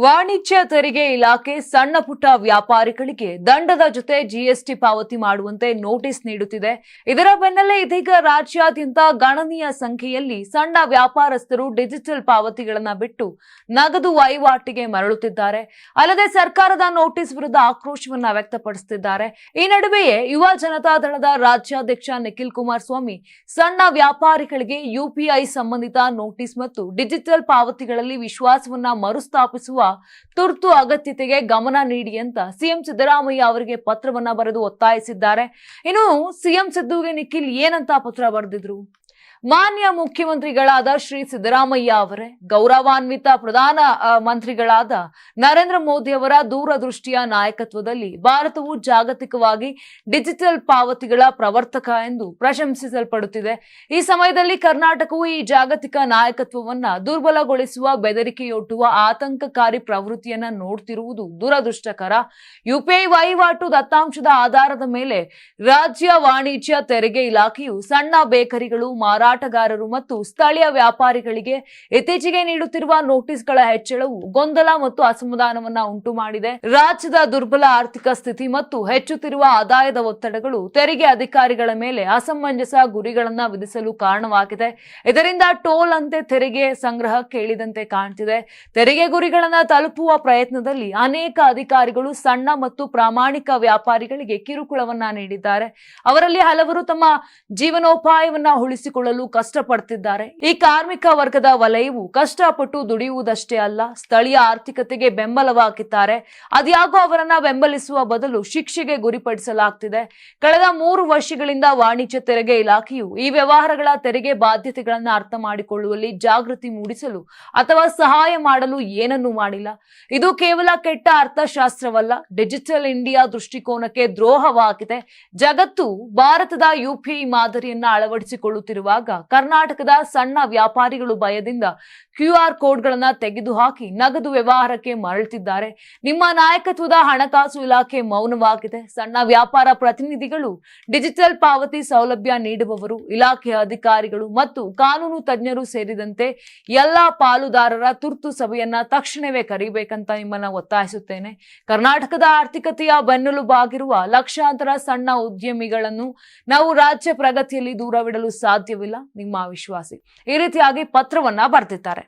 ವಾಣಿಜ್ಯ ತೆರಿಗೆ ಇಲಾಖೆ ಸಣ್ಣ ಪುಟ್ಟ ವ್ಯಾಪಾರಿಗಳಿಗೆ ದಂಡದ ಜೊತೆ ಜಿಎಸ್ಟಿ ಪಾವತಿ ಮಾಡುವಂತೆ ನೋಟಿಸ್ ನೀಡುತ್ತಿದೆ. ಇದರ ಬೆನ್ನಲ್ಲೇ ಇದೀಗ ರಾಜ್ಯಾದ್ಯಂತ ಗಣನೀಯ ಸಂಖ್ಯೆಯಲ್ಲಿ ಸಣ್ಣ ವ್ಯಾಪಾರಸ್ಥರು ಡಿಜಿಟಲ್ ಪಾವತಿಗಳನ್ನು ಬಿಟ್ಟು ನಗದು ವಹಿವಾಟಿಗೆ ಮರಳುತ್ತಿದ್ದಾರೆ. ಅಲ್ಲದೆ ಸರ್ಕಾರದ ನೋಟಿಸ್ ವಿರುದ್ಧ ಆಕ್ರೋಶವನ್ನ ವ್ಯಕ್ತಪಡಿಸುತ್ತಿದ್ದಾರೆ. ಈ ನಡುವೆಯೇ ಯುವ ಜನತಾ ದಳದ ರಾಜ್ಯಾಧ್ಯಕ್ಷ ನಿಖಿಲ್ ಕುಮಾರಸ್ವಾಮಿ ಸಣ್ಣ ವ್ಯಾಪಾರಿಗಳಿಗೆ ಯುಪಿಐ ಸಂಬಂಧಿತ ನೋಟಿಸ್ ಮತ್ತು ಡಿಜಿಟಲ್ ಪಾವತಿಗಳಲ್ಲಿ ವಿಶ್ವಾಸವನ್ನ ಮರುಸ್ಥಾಪಿಸುವ ತುರ್ತು ಅಗತ್ಯತೆಗೆ ಗಮನ ನೀಡಿ ಅಂತ ಸಿಎಂ ಸಿದ್ದರಾಮಯ್ಯ ಅವರಿಗೆ ಪತ್ರವನ್ನ ಬರೆದು ಒತ್ತಾಯಿಸಿದ್ದಾರೆ. ಇನ್ನು ಸಿಎಂ ಸಿದ್ದುಗೆ ನಿಖಿಲ್ ಏನಂತ ಪತ್ರ ಬರೆದಿದ್ರು? ಮಾನ್ಯ ಮುಖ್ಯಮಂತ್ರಿಗಳಾದ ಶ್ರೀ ಸಿದ್ದರಾಮಯ್ಯ ಅವರೇ, ಗೌರವಾನ್ವಿತ ಪ್ರಧಾನ ಮಂತ್ರಿಗಳಾದ ನರೇಂದ್ರ ಮೋದಿ ಅವರ ದೂರದೃಷ್ಟಿಯ ನಾಯಕತ್ವದಲ್ಲಿ ಭಾರತವು ಜಾಗತಿಕವಾಗಿ ಡಿಜಿಟಲ್ ಪಾವತಿಗಳ ಪ್ರವರ್ತಕ ಎಂದು ಪ್ರಶಂಸಿಸಲ್ಪಡುತ್ತಿದೆ. ಈ ಸಮಯದಲ್ಲಿ ಕರ್ನಾಟಕವು ಈ ಜಾಗತಿಕ ನಾಯಕತ್ವವನ್ನ ದುರ್ಬಲಗೊಳಿಸುವ, ಬೆದರಿಕೆಯೊಡ್ಡುವ ಆತಂಕಕಾರಿ ಪ್ರವೃತ್ತಿಯನ್ನ ನೋಡ್ತಿರುವುದು ದುರದೃಷ್ಟಕರ. ಯುಪಿಐ ವಹಿವಾಟು ದತ್ತಾಂಶದ ಆಧಾರದ ಮೇಲೆ ರಾಜ್ಯ ವಾಣಿಜ್ಯ ತೆರಿಗೆ ಇಲಾಖೆಯು ಸಣ್ಣ ಬೇಕರಿಗಳು, ಮಾರಾಟಗಾರರು ಮತ್ತು ಸ್ಥಳೀಯ ವ್ಯಾಪಾರಿಗಳಿಗೆ ಇತ್ತೀಚೆಗೆ ನೀಡುತ್ತಿರುವ ನೋಟಿಸ್ಗಳ ಹೆಚ್ಚಳವು ಗೊಂದಲ ಮತ್ತು ಅಸಮಾಧಾನವನ್ನ ಉಂಟು ಮಾಡಿದೆ. ರಾಜ್ಯದ ದುರ್ಬಲ ಆರ್ಥಿಕ ಸ್ಥಿತಿ ಮತ್ತು ಹೆಚ್ಚುತ್ತಿರುವ ಆದಾಯದ ಒತ್ತಡಗಳು ತೆರಿಗೆ ಅಧಿಕಾರಿಗಳ ಮೇಲೆ ಅಸಮಂಜಸ ಗುರಿಗಳನ್ನ ವಿಧಿಸಲು ಕಾರಣವಾಗಿದೆ. ಇದರಿಂದ ಟೋಲ್ ಅಂತೆ ತೆರಿಗೆ ಸಂಗ್ರಹಕ್ಕೆ ಇಳಿದಂತೆ ಕಾಣ್ತಿದೆ. ತೆರಿಗೆ ಗುರಿಗಳನ್ನ ತಲುಪುವ ಪ್ರಯತ್ನದಲ್ಲಿ ಅನೇಕ ಅಧಿಕಾರಿಗಳು ಸಣ್ಣ ಮತ್ತು ಪ್ರಾಮಾಣಿಕ ವ್ಯಾಪಾರಿಗಳಿಗೆ ಕಿರುಕುಳವನ್ನ ನೀಡಿದ್ದಾರೆ. ಅವರಲ್ಲಿ ಹಲವರು ತಮ್ಮ ಜೀವನೋಪಾಯವನ್ನ ಉಳಿಸಿಕೊಳ್ಳಲು ಕಷ್ಟಪಡುತ್ತಿದ್ದಾರೆ. ಈ ಕಾರ್ಮಿಕ ವರ್ಗದ ವಲಯವು ಕಷ್ಟಪಟ್ಟು ದುಡಿಯುವುದಷ್ಟೇ ಅಲ್ಲ, ಸ್ಥಳೀಯ ಆರ್ಥಿಕತೆಗೆ ಬೆಂಬಲವಾಗಿದ್ದಾರೆ. ಅದ್ಯಾಗೋ ಅವರನ್ನ ಬೆಂಬಲಿಸುವ ಬದಲು ಶಿಕ್ಷೆಗೆ ಗುರಿಪಡಿಸಲಾಗ್ತಿದೆ. ಕಳೆದ 3 ವರ್ಷಗಳಿಂದ ವಾಣಿಜ್ಯ ತೆರಿಗೆ ಇಲಾಖೆಯು ಈ ವ್ಯವಹಾರಗಳ ತೆರಿಗೆ ಬಾಧ್ಯತೆಗಳನ್ನು ಅರ್ಥ ಮಾಡಿಕೊಳ್ಳುವಲ್ಲಿ ಜಾಗೃತಿ ಮೂಡಿಸಲು ಅಥವಾ ಸಹಾಯ ಮಾಡಲು ಏನನ್ನೂ ಮಾಡಿಲ್ಲ. ಇದು ಕೇವಲ ಕೆಟ್ಟ ಅರ್ಥಶಾಸ್ತ್ರವಲ್ಲ, ಡಿಜಿಟಲ್ ಇಂಡಿಯಾ ದೃಷ್ಟಿಕೋನಕ್ಕೆ ದ್ರೋಹವಾಗಿದೆ. ಜಗತ್ತು ಭಾರತದ ಯುಪಿಐ ಮಾದರಿಯನ್ನ ಅಳವಡಿಸಿಕೊಳ್ಳುತ್ತಿರುವಾಗ ಕರ್ನಾಟಕದ ಸಣ್ಣ ವ್ಯಾಪಾರಿಗಳು ಭಯದಿಂದ QR ಕೋಡ್ಗಳನ್ನ ತೆಗೆದುಹಾಕಿ ನಗದು ವ್ಯವಹಾರಕ್ಕೆ ಮರಳುತ್ತಿದ್ದಾರೆ. ನಿಮ್ಮ ನಾಯಕತ್ವದ ಹಣಕಾಸು ಇಲಾಖೆ ಮೌನವಾಗಿದೆ. ಸಣ್ಣ ವ್ಯಾಪಾರ ಪ್ರತಿನಿಧಿಗಳು, ಡಿಜಿಟಲ್ ಪಾವತಿ ಸೌಲಭ್ಯ ನೀಡುವವರು, ಇಲಾಖೆಯ ಅಧಿಕಾರಿಗಳು ಮತ್ತು ಕಾನೂನು ತಜ್ಞರು ಸೇರಿದಂತೆ ಎಲ್ಲಾ ಪಾಲುದಾರರ ತುರ್ತು ಸಭೆಯನ್ನ ತಕ್ಷಣವೇ ಕರೆಯಬೇಕಂತ ನಿಮ್ಮನ್ನ ಒತ್ತಾಯಿಸುತ್ತೇನೆ. ಕರ್ನಾಟಕದ ಆರ್ಥಿಕತೆಯ ಬೆನ್ನೆಲುಬಾಗಿರುವ ಲಕ್ಷಾಂತರ ಸಣ್ಣ ಉದ್ಯಮಿಗಳನ್ನು ನಾವು ರಾಜ್ಯ ಪ್ರಗತಿಯಲ್ಲಿ ದೂರವಿಡಲು ಸಾಧ್ಯವಿಲ್ಲ. ನಿಮ್ಮ ವಿಶ್ವಾಸಿ. ಈ ರೀತಿಯಾಗಿ ಪತ್ರವನ್ನ ಬರೆದಿದ್ದಾರೆ.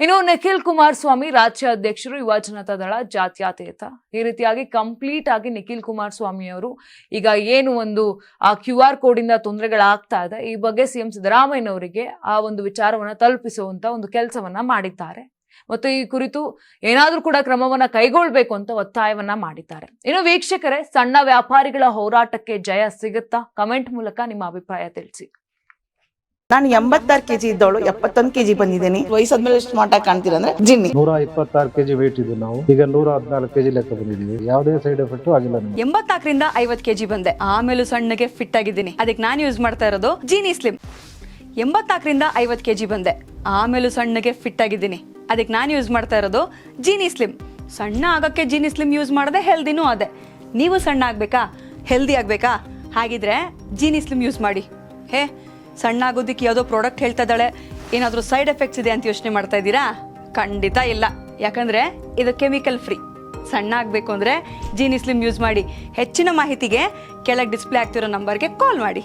ಇನ್ನು ನಿಖಿಲ್ ಕುಮಾರಸ್ವಾಮಿ ರಾಜ್ಯಾಧ್ಯಕ್ಷರು, ಯುವ ಜನತಾ ದಳ, ಜಾತ್ಯತೀತ. ಈ ರೀತಿಯಾಗಿ ಕಂಪ್ಲೀಟ್ ಆಗಿ ನಿಖಿಲ್ ಕುಮಾರಸ್ವಾಮಿ ಅವರು ಈಗ ಏನು ಒಂದು ಆ QR ಕೋಡ್ ಇಂದ ತೊಂದರೆಗಳಾಗ್ತಾ ಇದೆ, ಈ ಬಗ್ಗೆ ಸಿಎಂ ಸಿದ್ದರಾಮಯ್ಯನವರಿಗೆ ಆ ಒಂದು ವಿಚಾರವನ್ನ ತಲುಪಿಸುವಂತ ಒಂದು ಕೆಲಸವನ್ನ ಮಾಡಿದ್ದಾರೆ ಮತ್ತು ಈ ಕುರಿತು ಏನಾದ್ರೂ ಕೂಡ ಕ್ರಮವನ್ನ ಕೈಗೊಳ್ಳಬೇಕು ಅಂತ ಒತ್ತಾಯವನ್ನ ಮಾಡಿದ್ದಾರೆ. ಇನ್ನು ವೀಕ್ಷಕರೇ, ಸಣ್ಣ ವ್ಯಾಪಾರಿಗಳ ಹೋರಾಟಕ್ಕೆ ಜಯ ಸಿಗುತ್ತಾ? ಕಮೆಂಟ್ ಮೂಲಕ ನಿಮ್ಮ ಅಭಿಪ್ರಾಯ ತಿಳಿಸಿ. ನಾನು 86 kg ಇದ್ದವಳು 71 kg ಬಂದಿದ್ದೀನಿ. ವಯಸ್ಸಾದ್ಮೇಲೆ ಸ್ಮಾರ್ಟ್ ಆಗಿ ಕಾಣ್ತೀರಾ ಅಂದ್ರೆ ಜಿನ್ನಿ. 126 kg ವೇಟ್ ಇದ್ದು ನಾವು ಈಗ 114 kg ಲೆಕ್ಕ ಬಂದಿದ್ದೀವಿ. ಯಾವುದೇ ಸೈಡ್ ಎಫೆಕ್ಟ್ ಆಗಿಲ್ಲ. 84ರಿಂದ 50 kg ಬಂದೆ. ಆಮೇಲೆ ಸಣ್ಣಗೆ ಫಿಟ್ ಆಗಿದ್ದೀನಿ. ಅದಕ್ಕೆ ನಾನು ಯೂಸ್ ಮಾಡ್ತಾ ಇರೋದು ಜೀನಿ ಸ್ಲಿಮ್. 84ರಿಂದ 50 kg ಬಂದೆ. ಆಮೇಲೆ ಸಣ್ಣಗೆ ಫಿಟ್ ಆಗಿದ್ದೀನಿ. ಅದಕ್ಕೆ ನಾನು ಯೂಸ್ ಮಾಡ್ತಾ ಇರೋದು ಜೀನಿ ಸ್ಲಿಮ್. ಸಣ್ಣ ಆಗಕ್ಕೆ ಜೀನಿ ಸ್ಲಿಮ್ ಯೂಸ್ ಮಾಡದೆ ಹೆಲ್ದಿನೂ ಅದೇ. ನೀವು ಸಣ್ಣ ಆಗ್ಬೇಕಾ, ಹೆಲ್ದಿ ಆಗ್ಬೇಕಾ? ಹಾಗಿದ್ರೆ ಜೀನಿ ಸ್ಲಿಮ್ ಯೂಸ್ ಮಾಡಿ. ಸಣ್ಣ ಆಗೋದಕ್ಕೆ ಯಾವುದೋ ಪ್ರಾಡಕ್ಟ್ ಹೇಳ್ತಾ ಇದ್ದಾಳೆ, ಏನಾದರೂ ಸೈಡ್ ಎಫೆಕ್ಟ್ಸ್ ಇದೆ ಅಂತ ಯೋಚನೆ ಮಾಡ್ತಾ ಇದ್ದೀರಾ? ಖಂಡಿತ ಇಲ್ಲ. ಯಾಕಂದ್ರೆ ಇದು ಕೆಮಿಕಲ್ ಫ್ರೀ. ಸಣ್ಣ ಆಗಬೇಕು ಅಂದರೆ ಜೀನಿ ಸ್ಲಿಮ್ ಯೂಸ್ ಮಾಡಿ. ಹೆಚ್ಚಿನ ಮಾಹಿತಿಗೆ ಕೆಳಗೆ ಡಿಸ್ಪ್ಲೇ ಆಗ್ತಿರೋ ನಂಬರ್ಗೆ ಕಾಲ್ ಮಾಡಿ.